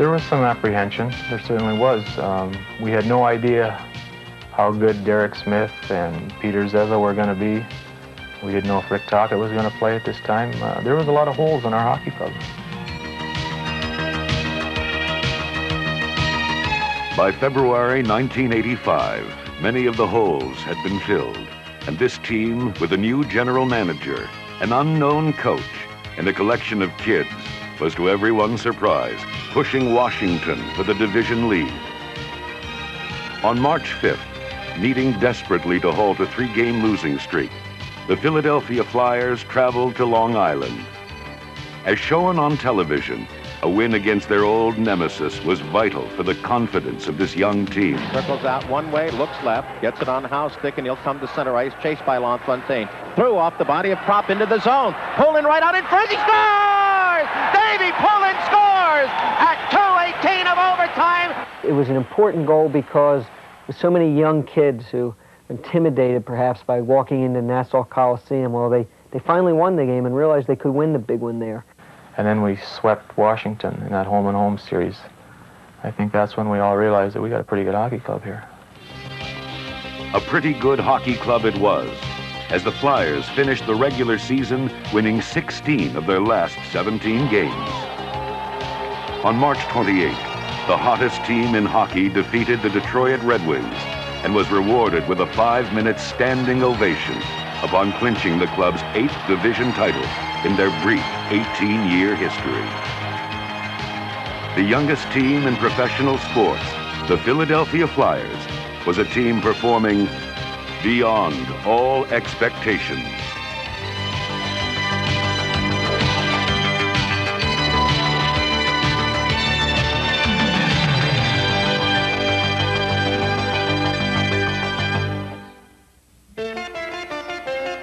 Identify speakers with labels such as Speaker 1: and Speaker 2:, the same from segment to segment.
Speaker 1: There was some apprehension. There certainly was. We had no idea how good Derek Smith and Peter Zeza were going to be. We didn't know if Rick Tocchet was going to play at this time. There was a lot of holes in our hockey club.
Speaker 2: By February 1985, many of the holes had been filled, and this team, with a new general manager, an unknown coach, and a collection of kids, was to everyone's surprise pushing Washington for the division lead. On March 5th, needing desperately to halt a 3-game losing streak, the Philadelphia Flyers traveled to Long Island. As shown on television, a win against their old nemesis was vital for the confidence of this young team.
Speaker 3: Circles out one way, looks left, gets it on House stick, and he'll come to center ice, chased by LaFontaine. Through off the body of Prop into the zone. Pulling right out in front, he scores! Davey Pullen scores at 2:18 of overtime.
Speaker 4: It was an important goal because with so many young kids who were intimidated perhaps by walking into Nassau Coliseum, well, they finally won the game and realized they could win the big one there.
Speaker 1: And then we swept Washington in that home-and-home series. I think that's when we all realized that we got a pretty good hockey club here.
Speaker 2: A pretty good hockey club it was, as the Flyers finished the regular season winning 16 of their last 17 games. On March 28th, the hottest team in hockey defeated the Detroit Red Wings and was rewarded with a 5-minute standing ovation upon clinching the club's 8th division title in their brief 18-year history. The youngest team in professional sports, the Philadelphia Flyers, was a team performing beyond all expectations.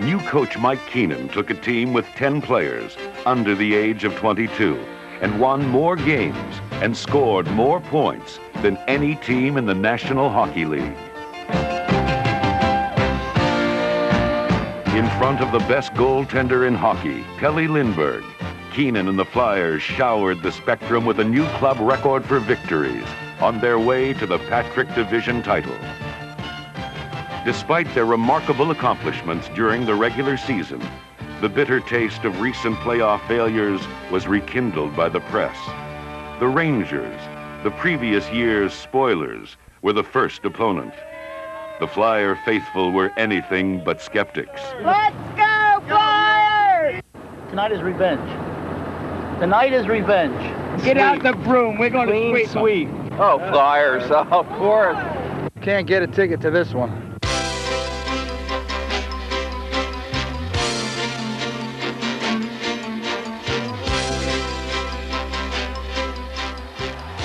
Speaker 2: New coach Mike Keenan took a team with 10 players under the age of 22 and won more games and scored more points than any team in the National Hockey League. In front of the best goaltender in hockey, Pelle Lindbergh, Keenan and the Flyers showered the Spectrum with a new club record for victories on their way to the Patrick Division title. Despite their remarkable accomplishments during the regular season, the bitter taste of recent playoff failures was rekindled by the press. The Rangers, the previous year's spoilers, were the first opponent. The Flyer faithful were anything but skeptics.
Speaker 5: Let's go, Flyers! Tonight is revenge. Tonight is revenge.
Speaker 6: Get out the broom. We're going to sweep.
Speaker 5: Oh, Flyers, of course.
Speaker 6: Can't get a ticket to this one.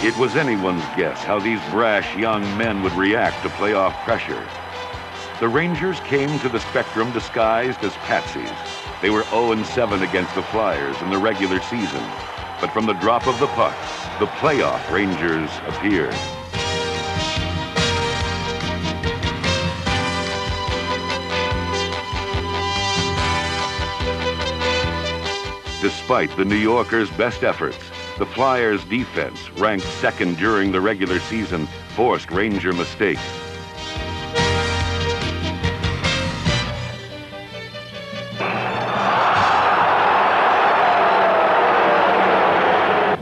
Speaker 2: It was anyone's guess how these brash young men would react to playoff pressure. The Rangers came to the Spectrum disguised as patsies. They were 0-7 against the Flyers in the regular season. But from the drop of the puck, the playoff Rangers appeared. Despite the New Yorkers' best efforts, the Flyers' defense, ranked second during the regular season, forced Ranger mistakes.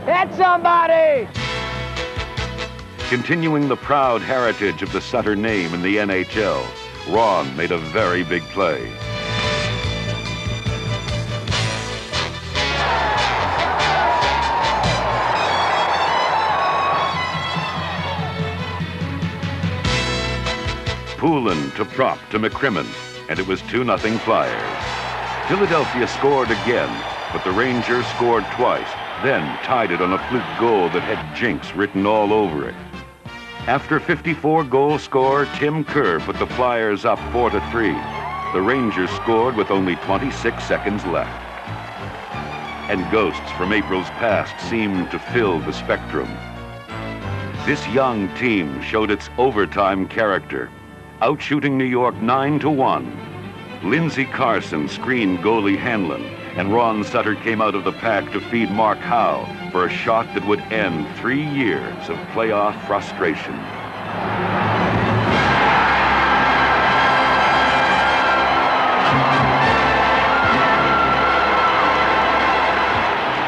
Speaker 5: Hit somebody!
Speaker 2: Continuing the proud heritage of the Sutter name in the NHL, Ron made a very big play. Poulin to Prop to McCrimmon, and it was 2-0 Flyers. Philadelphia scored again, but the Rangers scored twice, then tied it on a fluke goal that had jinx written all over it. After 54-goal scorer Tim Kerr put the Flyers up 4-3. The Rangers scored with only 26 seconds left. And ghosts from April's past seemed to fill the Spectrum. This young team showed its overtime character, outshooting New York 9-1. Lindsey Carson screened goalie Hanlon, and Ron Sutter came out of the pack to feed Mark Howe for a shot that would end 3 years of playoff frustration.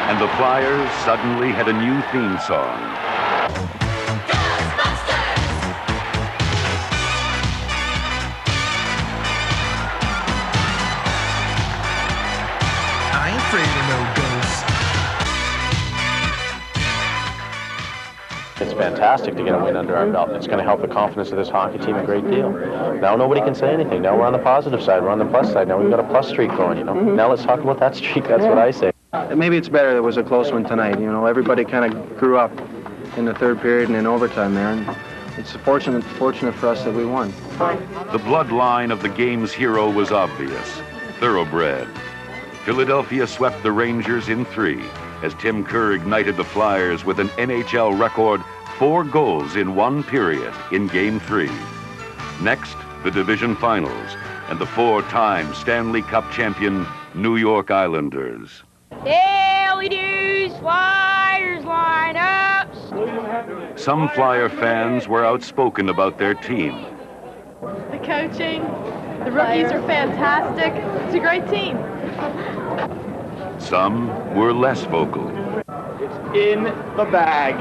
Speaker 2: And the Flyers suddenly had a new theme song.
Speaker 7: I ain't afraid of no ghosts.
Speaker 3: It's fantastic to get a win under our belt. It's going to help the confidence of this hockey team a great deal. Now nobody can say anything. Now we're on the positive side. We're on the plus side. Now we've got a plus streak going, you know. Now let's talk about that streak. That's what I say.
Speaker 6: Maybe it's better that it was a close one tonight. You know, everybody kind of grew up in the third period and in overtime there. And it's fortunate for us that we won.
Speaker 2: The bloodline of the game's hero was obvious. Thoroughbred. Philadelphia swept the Rangers in 3 as Tim Kerr ignited the Flyers with an NHL record 4 goals in 1 period in Game 3. Next, the division finals and the 4-time Stanley Cup champion New York Islanders.
Speaker 8: Daily News Flyers lineups.
Speaker 2: Some Flyer fans were outspoken about their team.
Speaker 8: The coaching, the rookies are fantastic. It's a great team.
Speaker 2: Some were less vocal.
Speaker 6: It's in the bag.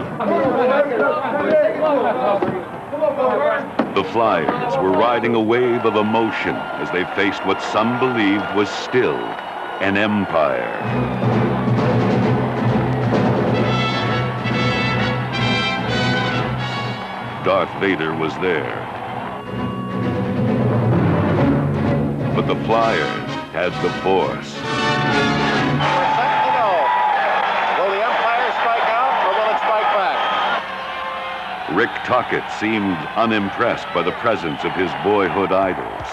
Speaker 2: The Flyers were riding a wave of emotion as they faced what some believed was still an empire. Darth Vader was there. But the Flyers had the Force.
Speaker 3: Will the Empire strike out or will it strike back?
Speaker 2: Rick Tocchet seemed unimpressed by the presence of his boyhood idols.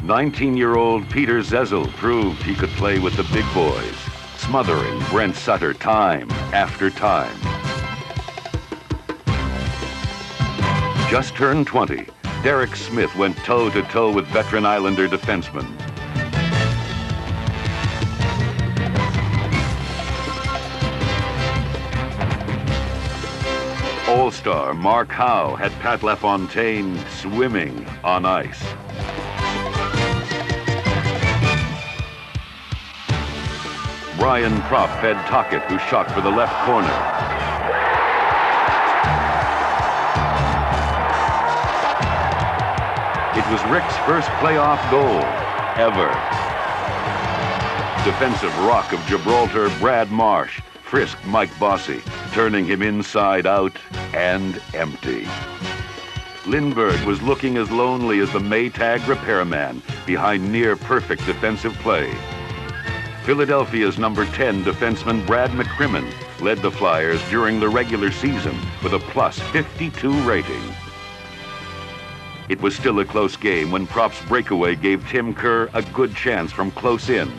Speaker 2: 19-year-old Peter Zezel proved he could play with the big boys, smothering Brent Sutter time after time. Just turned 20, Derek Smith went toe-to-toe with veteran Islander defensemen. All-star Mark Howe had Pat LaFontaine swimming on ice. Brian Propp fed Tocchet, who shot for the left corner. It was Rick's first playoff goal ever. Defensive rock of Gibraltar, Brad Marsh, frisked Mike Bossy, turning him inside out and empty. Lindbergh was looking as lonely as the Maytag repairman behind near-perfect defensive play. Philadelphia's number 10 defenseman Brad McCrimmon led the Flyers during the regular season with a plus 52 rating. It was still a close game when Propp's breakaway gave Tim Kerr a good chance from close in.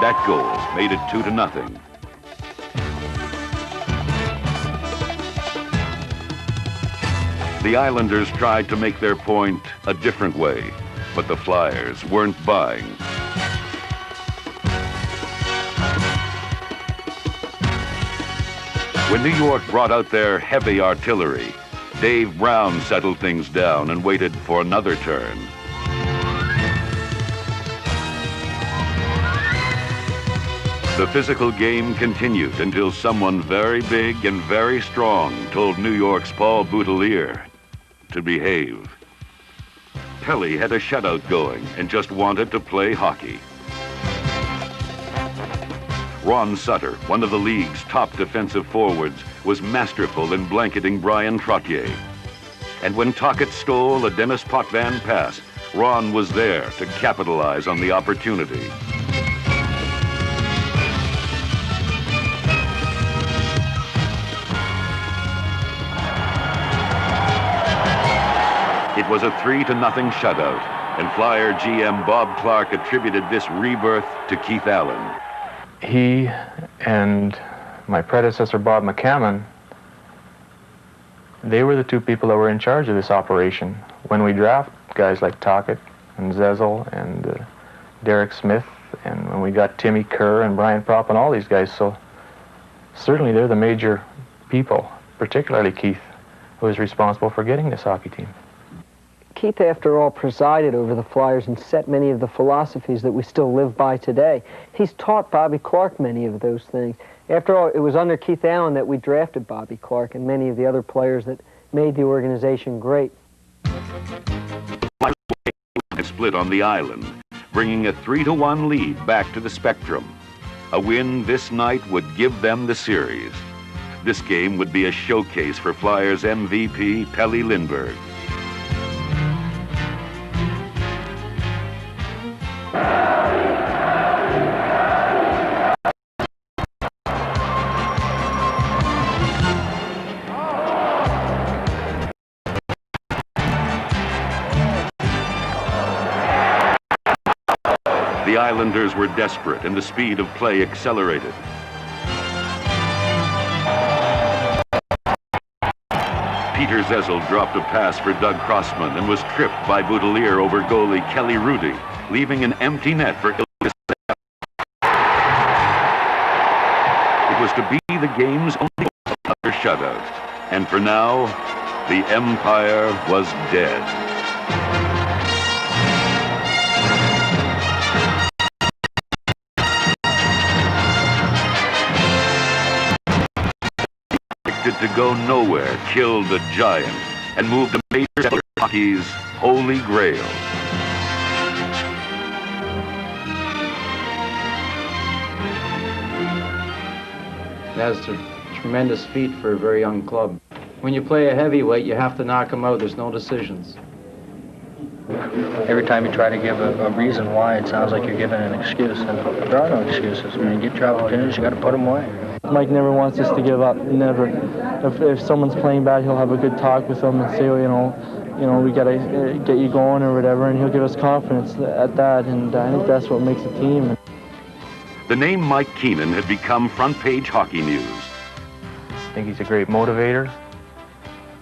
Speaker 2: That goal made it 2-0. The Islanders tried to make their point a different way, but the Flyers weren't buying. When New York brought out their heavy artillery, Dave Brown settled things down and waited for another turn. The physical game continued until someone very big and very strong told New York's Paul Boutelier to behave. Pelly had a shutout going and just wanted to play hockey. Ron Sutter, one of the league's top defensive forwards, was masterful in blanketing Brian Trottier. And when Tocchet stole a Dennis Potvin pass, Ron was there to capitalize on the opportunity. It was a 3-0 shutout, and Flyer GM Bob Clarke attributed this rebirth to Keith Allen.
Speaker 1: He and my predecessor, Bob McCammon, They were the two people that were in charge of this operation. When we draft guys like Tocchet and Zezel and Derek Smith, and when we got Timmy Kerr and Brian Propp and all these guys, so certainly they're the major people, particularly Keith, who was responsible for getting this hockey team.
Speaker 4: Keith, after all, presided over the Flyers and set many of the philosophies that we still live by today. He's taught Bobby Clarke many of those things. After all, it was under Keith Allen that we drafted Bobby Clarke and many of the other players that made the organization great.
Speaker 2: Split on the island, bringing a 3-1 lead back to the Spectrum. A win this night would give them the series. This game would be a showcase for Flyers MVP Pelle Lindbergh. The Islanders were desperate and the speed of play accelerated. Peter Zezel dropped a pass for Doug Crossman and was tripped by Boudelier over goalie Kelly Rudy, leaving an empty net for Ilves. It was to be the game's only other shutout. And for now, the Empire was dead. To go nowhere, killed a giant and moved the major hockey's holy grail.
Speaker 9: That's a tremendous feat for a very young club. When you play a heavyweight, you have to knock them out. There's no decisions.
Speaker 5: Every time you try to give a reason why, it sounds like you're giving an excuse, and there are no excuses. When you get your opportunities, you got to put them away.
Speaker 10: Mike never wants us to give up, never. If someone's playing bad, he'll have a good talk with them and say, you know, we got to get you going or whatever, and he'll give us confidence at that, and I think that's what makes a team.
Speaker 2: The name Mike Keenan had become front-page hockey news.
Speaker 1: I think he's a great motivator.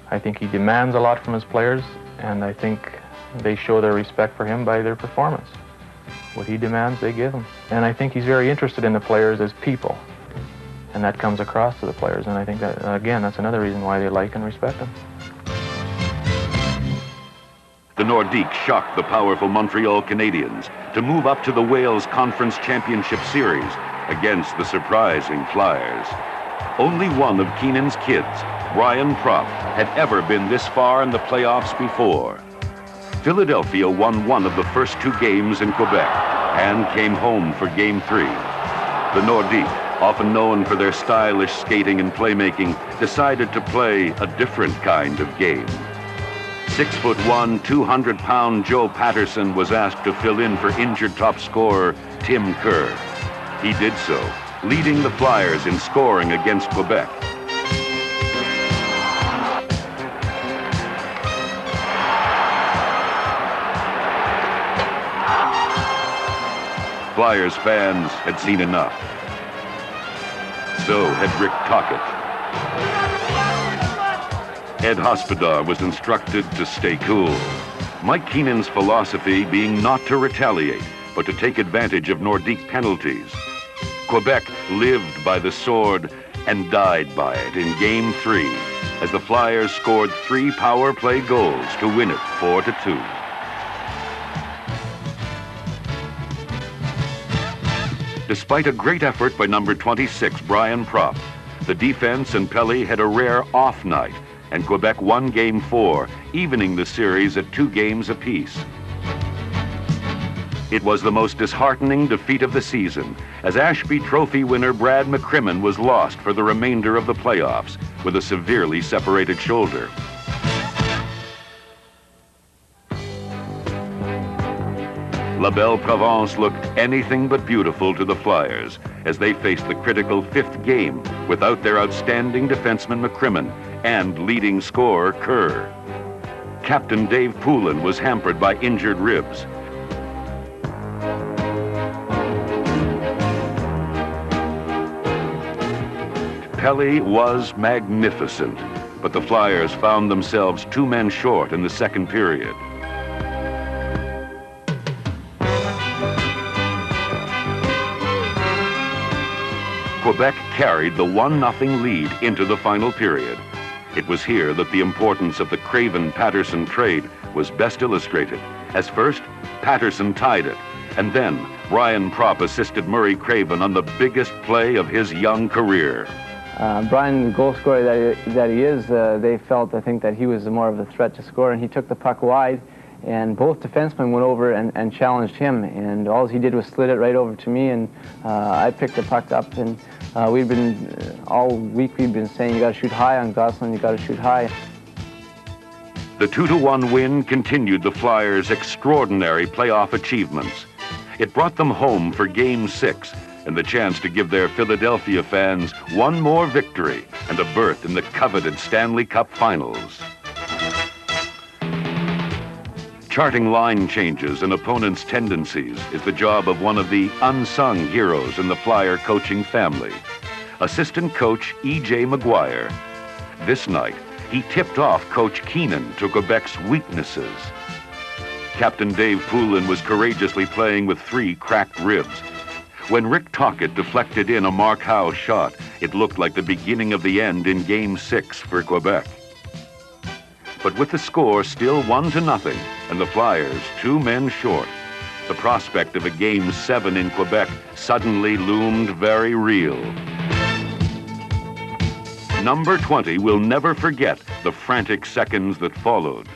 Speaker 1: I think he demands a lot from his players, and I think they show their respect for him by their performance. What he demands, they give him. And I think he's very interested in the players as people. And that comes across to the players, and I think that, again, that's another reason why they like and respect him.
Speaker 2: The Nordiques shocked the powerful Montreal Canadiens to move up to the Wales Conference Championship Series against the surprising Flyers. Only one of Keenan's kids, Brian Propp, had ever been this far in the playoffs before. Philadelphia won one of the first two games in Quebec and came home for Game 3. The Nordiques, often known for their stylish skating and playmaking, decided to play a different kind of game. 6'1", 200-pound Joe Patterson was asked to fill in for injured top scorer Tim Kerr. He did so, leading the Flyers in scoring against Quebec. Flyers fans had seen enough. So had Rick Tocchet. Ed Hospodar was instructed to stay cool. Mike Keenan's philosophy being not to retaliate, but to take advantage of Nordique penalties. Quebec lived by the sword and died by it in Game 3, as the Flyers scored 3 power play goals to win it 4-2. Despite a great effort by number 26, Brian Propp, the defense and Pelle had a rare off night, and Quebec won Game 4, evening the series at 2 games apiece. It was the most disheartening defeat of the season, as Ashby Trophy winner Brad McCrimmon was lost for the remainder of the playoffs with a severely separated shoulder. La Belle Provence looked anything but beautiful to the Flyers as they faced the critical 5th game without their outstanding defenseman McCrimmon and leading scorer Kerr. Captain Dave Poulin was hampered by injured ribs. Pelle was magnificent, but the Flyers found themselves 2 men short in the second period. Quebec carried the 1-0 lead into the final period. It was here that the importance of the Craven-Patterson trade was best illustrated, as first, Patterson tied it, and then Brian Propp assisted Murray Craven on the biggest play of his young career.
Speaker 11: Brian, the goal scorer that he is, they felt, I think, that he was more of a threat to score, and he took the puck wide, and both defensemen went over and challenged him, and all he did was slid it right over to me, and I picked the puck up, and we've been, all week we've been saying, you gotta shoot high on Gosselin, you gotta shoot high.
Speaker 2: The 2-1 win continued the Flyers' extraordinary playoff achievements. It brought them home for Game 6 and the chance to give their Philadelphia fans one more victory and a berth in the coveted Stanley Cup Finals. Charting line changes and opponents' tendencies is the job of one of the unsung heroes in the Flyer coaching family, assistant coach E.J. McGuire. This night, he tipped off Coach Keenan to Quebec's weaknesses. Captain Dave Poulin was courageously playing with 3 cracked ribs. When Rick Tocchet deflected in a Mark Howe shot, it looked like the beginning of the end in Game 6 for Quebec. But with the score still 1-0 and the Flyers 2 men short, the prospect of a Game 7 in Quebec suddenly loomed very real. Number 20 will never forget the frantic seconds that followed.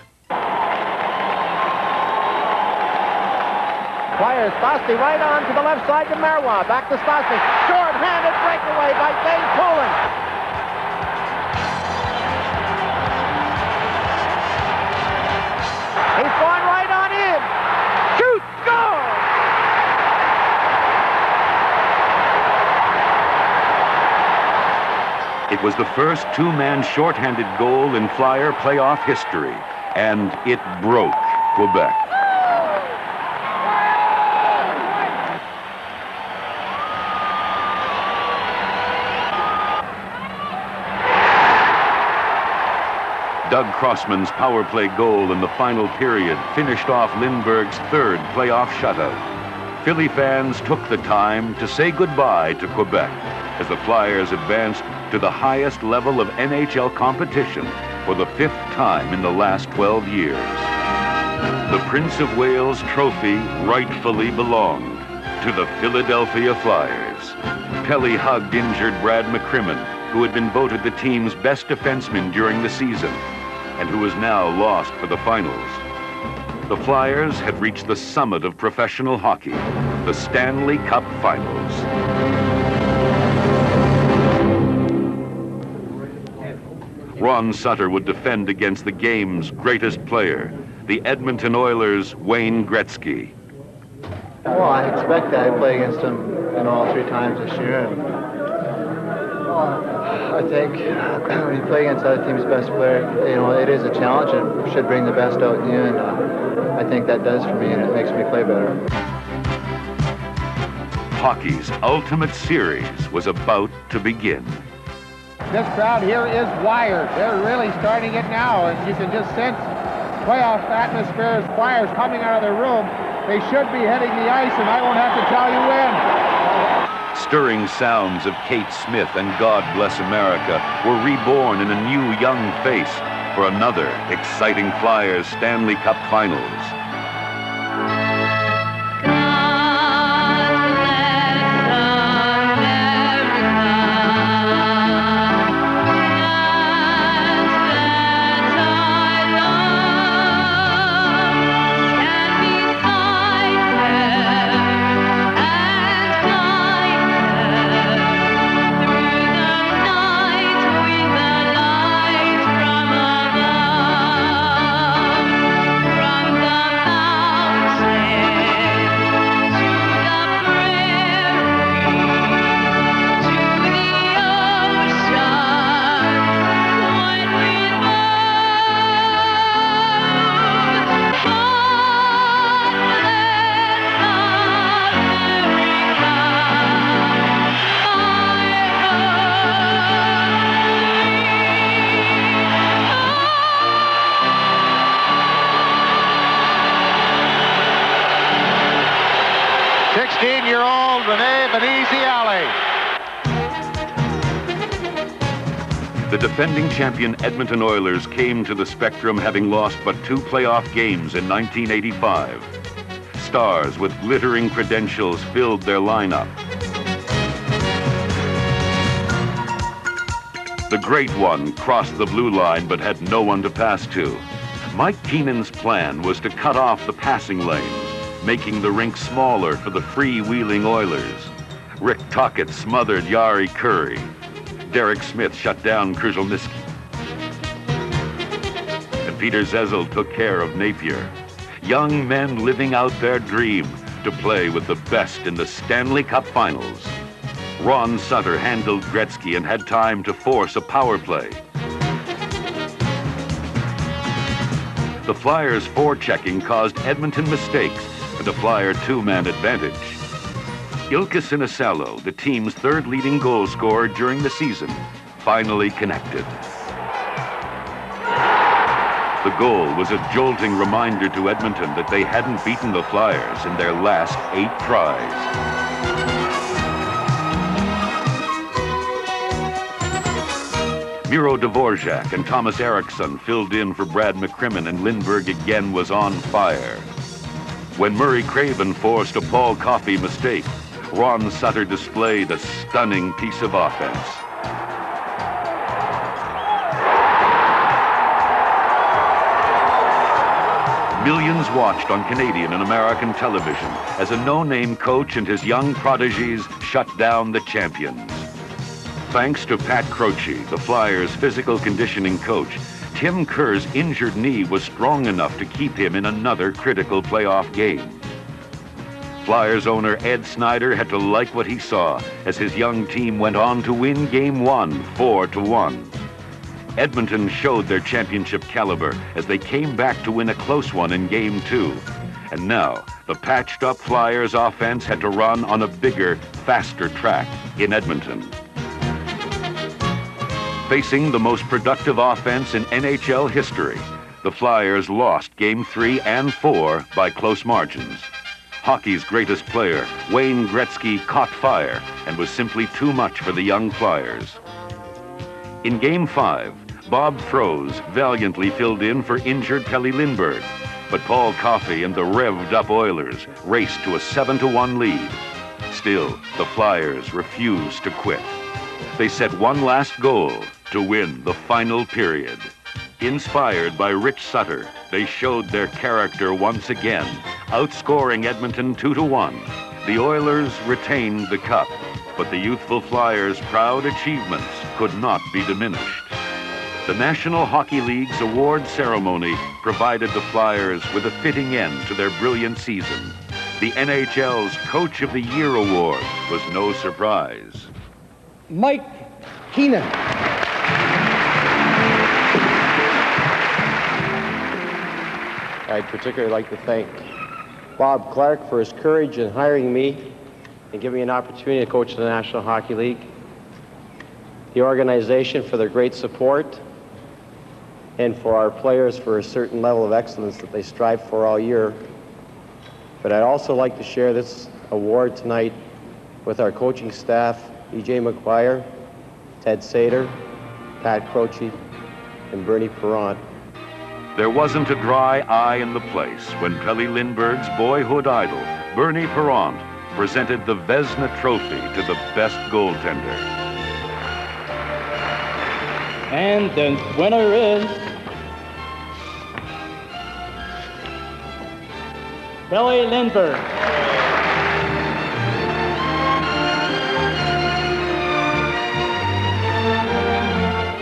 Speaker 3: Flyers, Stosny right on to the left side to Marois. Back to Stosny. Short-handed breakaway by Dave Poulin. He's gone right on in. Shoot! Score!
Speaker 2: It was the first 2-man shorthanded goal in Flyer playoff history, and it broke Quebec. Doug Crossman's power play goal in the final period finished off Lindbergh's 3rd playoff shutout. Philly fans took the time to say goodbye to Quebec as the Flyers advanced to the highest level of NHL competition for the 5th time in the last 12 years. The Prince of Wales trophy rightfully belonged to the Philadelphia Flyers. Pelly hugged injured Brad McCrimmon, who had been voted the team's best defenseman during the season, and who was now lost for the finals. The Flyers had reached the summit of professional hockey, the Stanley Cup Finals. Ron Sutter would defend against the game's greatest player, the Edmonton Oilers' Wayne Gretzky.
Speaker 12: Well, I expect that. I play against him, all 3 times this year. And I think when you play against other team's best player, it is a challenge and should bring the best out in you, and I think that does for me, and it makes me play better.
Speaker 2: Hockey's ultimate series was about to begin.
Speaker 13: This crowd here is wired. They're really starting it now, and you can just sense playoff atmosphere as Flyers coming out of their room. They should be hitting the ice, and I won't have to tell you when.
Speaker 2: Stirring sounds of Kate Smith and God Bless America were reborn in a new young face for another exciting Flyers Stanley Cup Finals. The defending champion Edmonton Oilers came to the Spectrum having lost but 2 playoff games in 1985. Stars with glittering credentials filled their lineup. The Great One crossed the blue line but had no one to pass to. Mike Keenan's plan was to cut off the passing lanes, making the rink smaller for the free-wheeling Oilers. Rick Tocchet smothered Yari Curry. Derek Smith shut down Krzyzewski. And Peter Zezel took care of Napier. Young men living out their dream to play with the best in the Stanley Cup Finals. Ron Sutter handled Gretzky and had time to force a power play. The Flyers' forechecking caused Edmonton mistakes and a Flyer 2-man advantage. Ilkka Sinisalo, the team's 3rd leading goal scorer during the season, finally connected. The goal was a jolting reminder to Edmonton that they hadn't beaten the Flyers in their last 8 tries. Miro Dvorak and Thomas Eriksson filled in for Brad McCrimmon, and Lindbergh again was on fire. When Murray Craven forced a Paul Coffey mistake, Ron Sutter displayed a stunning piece of offense. Millions watched on Canadian and American television as a no-name coach and his young prodigies shut down the champions. Thanks to Pat Croce, the Flyers' physical conditioning coach, Tim Kerr's injured knee was strong enough to keep him in another critical playoff game. Flyers owner Ed Snyder had to like what he saw as his young team went on to win Game 1, 4-1. Edmonton showed their championship caliber as they came back to win a close one in Game 2. And now, the patched-up Flyers offense had to run on a bigger, faster track in Edmonton. Facing the most productive offense in NHL history, the Flyers lost Game 3 and 4 by close margins. Hockey's greatest player, Wayne Gretzky, caught fire and was simply too much for the young Flyers. In Game 5, Bob Froese valiantly filled in for injured Pelle Lindbergh, but Paul Coffey and the revved-up Oilers raced to a 7-1 lead. Still, the Flyers refused to quit. They set one last goal to win the final period. Inspired by Rich Sutter, they showed their character once again, outscoring Edmonton 2-1. The Oilers retained the cup, but the youthful Flyers' proud achievements could not be diminished. The National Hockey League's award ceremony provided the Flyers with a fitting end to their brilliant season. The NHL's Coach of the Year award was no surprise.
Speaker 14: Mike Keenan.
Speaker 3: I'd particularly like to thank Bob Clarke for his courage in hiring me and giving me an opportunity to coach the National Hockey League, the organization for their great support, and for our players for a certain level of excellence that they strive for all year. But I'd also like to share this award tonight with our coaching staff, E.J. McGuire, Ted Sater, Pat Croce, and Bernie Perrant.
Speaker 2: There wasn't a dry eye in the place when Pelle Lindbergh's boyhood idol, Bernie Perrant, presented the Vezina Trophy to the best goaltender.
Speaker 14: And the winner is Pelle Lindbergh.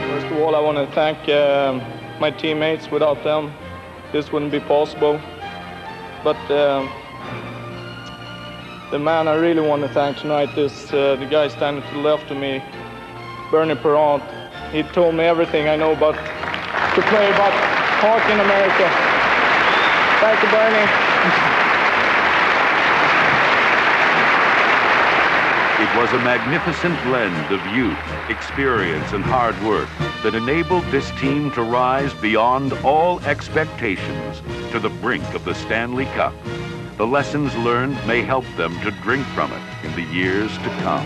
Speaker 10: First of all, I want to thank my teammates. Without them, this wouldn't be possible. But the man I really want to thank tonight is the guy standing to the left of me, Bernie Perrant. He told me everything I know about to play about hockey in America. Thank you, Bernie.
Speaker 2: It was a magnificent blend of youth, experience, and hard work that enabled this team to rise beyond all expectations to the brink of the Stanley Cup. The lessons learned may help them to drink from it in the years to come.